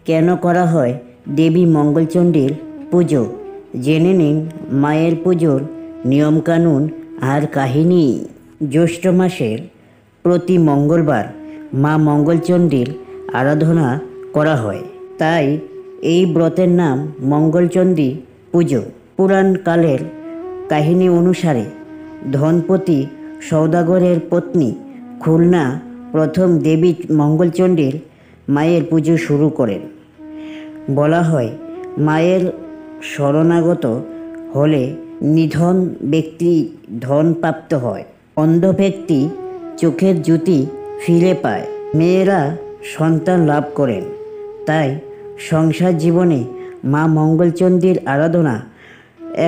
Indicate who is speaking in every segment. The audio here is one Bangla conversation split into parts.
Speaker 1: কেন করা হয় দেবী মঙ্গলচণ্ডীর পুজো? জেনে নিন মায়ের পুজোর নিয়মকানুন আর কাহিনী। জ্যৈষ্ঠ মাসের প্রতি মঙ্গলবার মা মঙ্গলচণ্ডীর আরাধনা করা হয়, তাই এই ব্রতের নাম মঙ্গলচণ্ডী পুজো। পুরাণকালের কাহিনী অনুসারে ধনপতি সৌদাগরের পত্নী খুলনা প্রথম দেবী মঙ্গলচণ্ডীর মায়ের পুজো শুরু করেন। বলা হয় মায়ের শরণাগত হলে নিধন ব্যক্তি ধন প্রাপ্ত হয়, অন্ধ ব্যক্তি চোখের জ্যোতি ফিরে পায়, মেয়েরা সন্তান লাভ করেন। তাই সংসার জীবনে মা মঙ্গলচণ্ডীর আরাধনা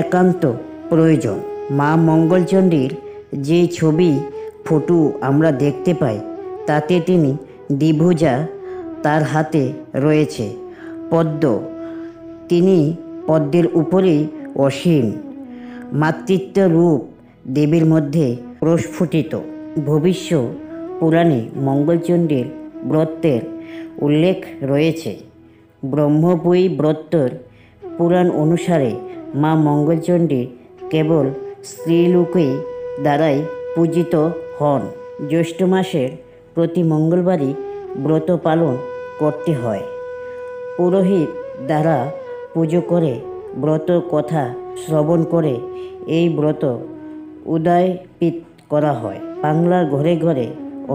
Speaker 1: একান্ত প্রয়োজন। মা মঙ্গলচণ্ডীর যে ছবি ফটো আমরা দেখতে পাই তাতে তিনি দ্বিভুজা, তার হাতে রয়েছে পদ্ম, তিনি পদ্মের উপরেই অসীম। মাতৃত্ব রূপ দেবীর মধ্যে প্রস্ফুটিত। ভবিষ্য পুরাণে মঙ্গলচণ্ডীর ব্রতের উল্লেখ রয়েছে। ব্রহ্মপুরী ব্রতর পুরাণ অনুসারে মা মঙ্গলচণ্ডী কেবল স্ত্রীলোকই দ্বারাই পূজিত হন। জ্যৈষ্ঠ মাসের প্রতি মঙ্গলবারই ব্রত পালন করতে হয়। পুরোহিত দ্বারা পুজো করে ব্রত কথা শ্রবণ করে এই ব্রত উদযাপিত করা হয়। বাংলার ঘরে ঘরে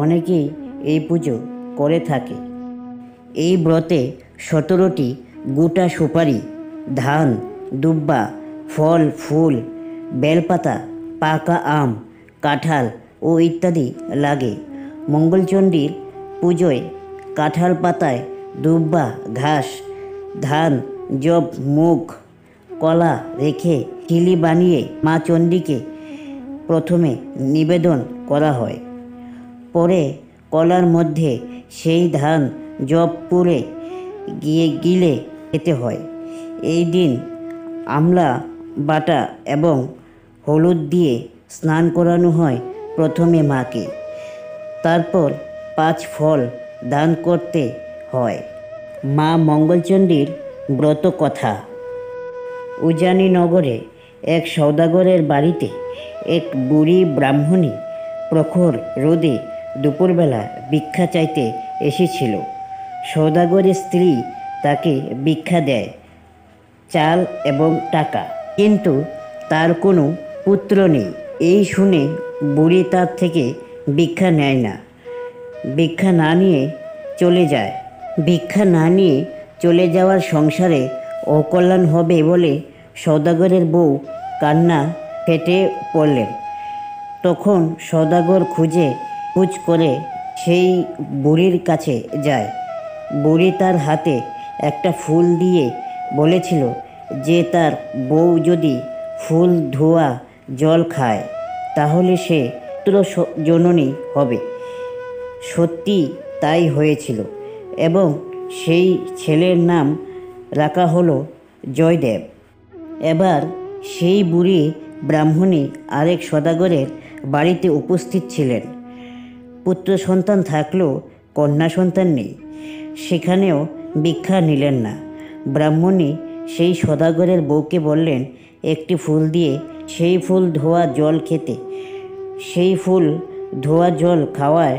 Speaker 1: অনেকেই এই পুজো করে থাকে। এই ব্রতে 17টি গোটা সুপারি, ধান, দুব্বা, ফল ফুল, বেলপাতা, পাকা আম, কাঁঠাল ও ইত্যাদি লাগে। মঙ্গলচণ্ডীর পুজোয় কাঁঠাল পাতায় দুব্বা, ঘাস, ধান, জব, মুগ, কলা রেখে চিলি বানিয়ে মা চণ্ডীকে প্রথমে নিবেদন করা হয়। পরে কলার মধ্যে সেই ধান জব পুরে গিলে খেতে হয়। এই দিন আমলা বাটা এবং হলুদ দিয়ে স্নান করানো হয় প্রথমে মাকে, তারপর 5 ফল দান করতে হয়। মা মঙ্গলচণ্ডীর ব্রত কথা। উজানিনগরে এক সৌদাগরের বাড়িতে এক বুড়ি ব্রাহ্মণী প্রখর রোদে দুপুরবেলা ভিক্ষা চাইতে এসেছিল। সৌদাগরের স্ত্রী তাকে ভিক্ষা দেয়, চাল এবং টাকা, কিন্তু তার কোনো পুত্র নেই। এই শুনে বুড়ি তার থেকে ভিক্ষা নেয় না, ভিক্ষা না নিয়ে চলে যায়। ভিক্ষা না নিয়ে চলে যাওয়ার সংসারে অকল্যাণ হবে বলে সৌদাগরের বউ কান্না ফেটে পড়লেন। তখন সৌদাগর খোঁজ করে সেই বুড়ির কাছে যায়। বুড়ি তার হাতে একটা ফুল দিয়ে বলেছিল যে তার বউ যদি ফুল ধোয়া জল খায় তাহলে সে পুত্র জননী হবে। সত্যি তাই হয়েছিল এবং সেই ছেলের নাম রাখা হলো জয়দেব। এবার সেই বুড়ি ব্রাহ্মণী আরেক সদাগরের বাড়িতে উপস্থিত ছিলেন। পুত্র সন্তান থাকলেও কন্যা সন্তান নেই, সেখানেও ভিক্ষা নিলেন না। ব্রাহ্মণী সেই সদাগরের বউকে বললেন একটি ফুল দিয়ে সেই ফুল ধোয়া জল খেতে। সেই ফুল ধোয়া জল খাওয়ায়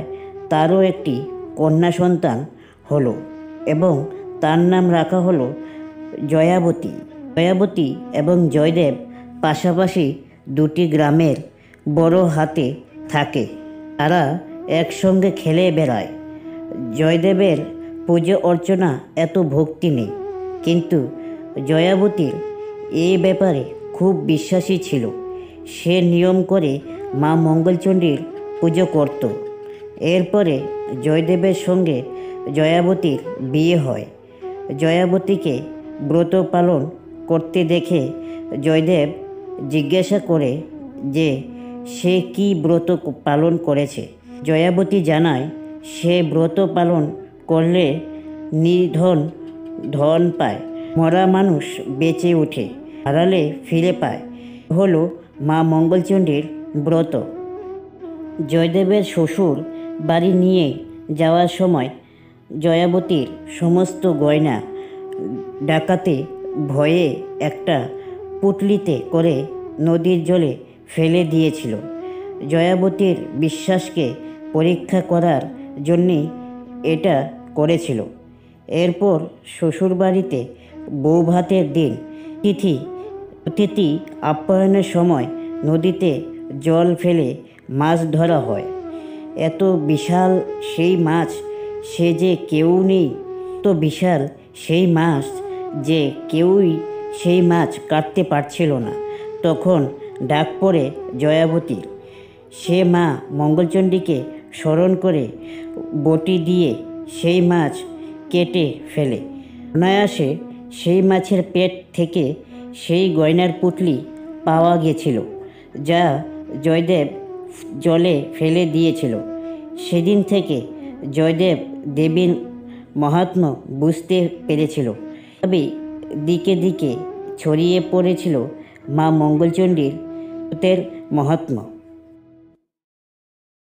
Speaker 1: তারও একটি কন্যা সন্তান হলো এবং তার নাম রাখা হলো জয়াবতী। জয়াবতী এবং জয়দেব পাশাপাশি 2টি গ্রামের বড় হাতে থাকে। তারা একসঙ্গে খেলে বেড়ায়। জয়দেবের পুজো অর্চনা এত ভক্তি নেই, কিন্তু জয়াবতীর এই ব্যাপারে খুব বিশ্বাসী ছিল। সে নিয়ম করে মা মঙ্গলচণ্ডীর পুজো করত। এরপরে জয়দেবের সঙ্গে জয়াবতীর বিয়ে হয়। জয়াবতীকে ব্রত পালন করতে দেখে জয়দেব জিজ্ঞাসা করে যে সে কি ব্রত পালন করেছে। জয়াবতী জানায় সে ব্রত পালন করলে নিধন ধন পায়, মরা মানুষ বেঁচে ওঠে, হারালে ফিরে পায়। হলো মা মঙ্গলচণ্ডীর ব্রত। জয়দেবের শ্বশুর বাড়ি নিয়ে যাওয়ার সময় জয়াবতীর সমস্ত গয়না ডাকাতে ভয়ে একটা পুঁটলিতে করে নদীর জলে ফেলে দিয়েছিল। জয়াবতীর বিশ্বাসকে পরীক্ষা করার জন্যেই এটা করেছিল। এরপর শ্বশুরবাড়িতে বৌভাতের দিন অতিথি আপ্যায়নের সময় নদীতে জল ফেলে মাছ ধরা হয়। এত বিশাল সেই মাছ সে যে কেউ নেই, তো বিশাল সেই মাছ যে কেউই সেই মাছ কাটতে পারছিল না। তখন ডাক পড়ে জয়াবতীর। সে মা মঙ্গলচণ্ডীকে স্মরণ করে বটি দিয়ে সেই মাছ কেটে ফেলে। অনায়াসে সেই মাছের পেট থেকে সেই গয়নার পুঁটলি পাওয়া গেছিল, যা জয়দেব জলে ফেলে দিয়েছিল। সেদিন থেকে জয়দেব দেবীর মাহাত্ম্য বুঝতে পেরেছিল। তবে দিকে দিকে ছড়িয়ে পড়েছিল মা মঙ্গলচণ্ডীর মাহাত্ম্য।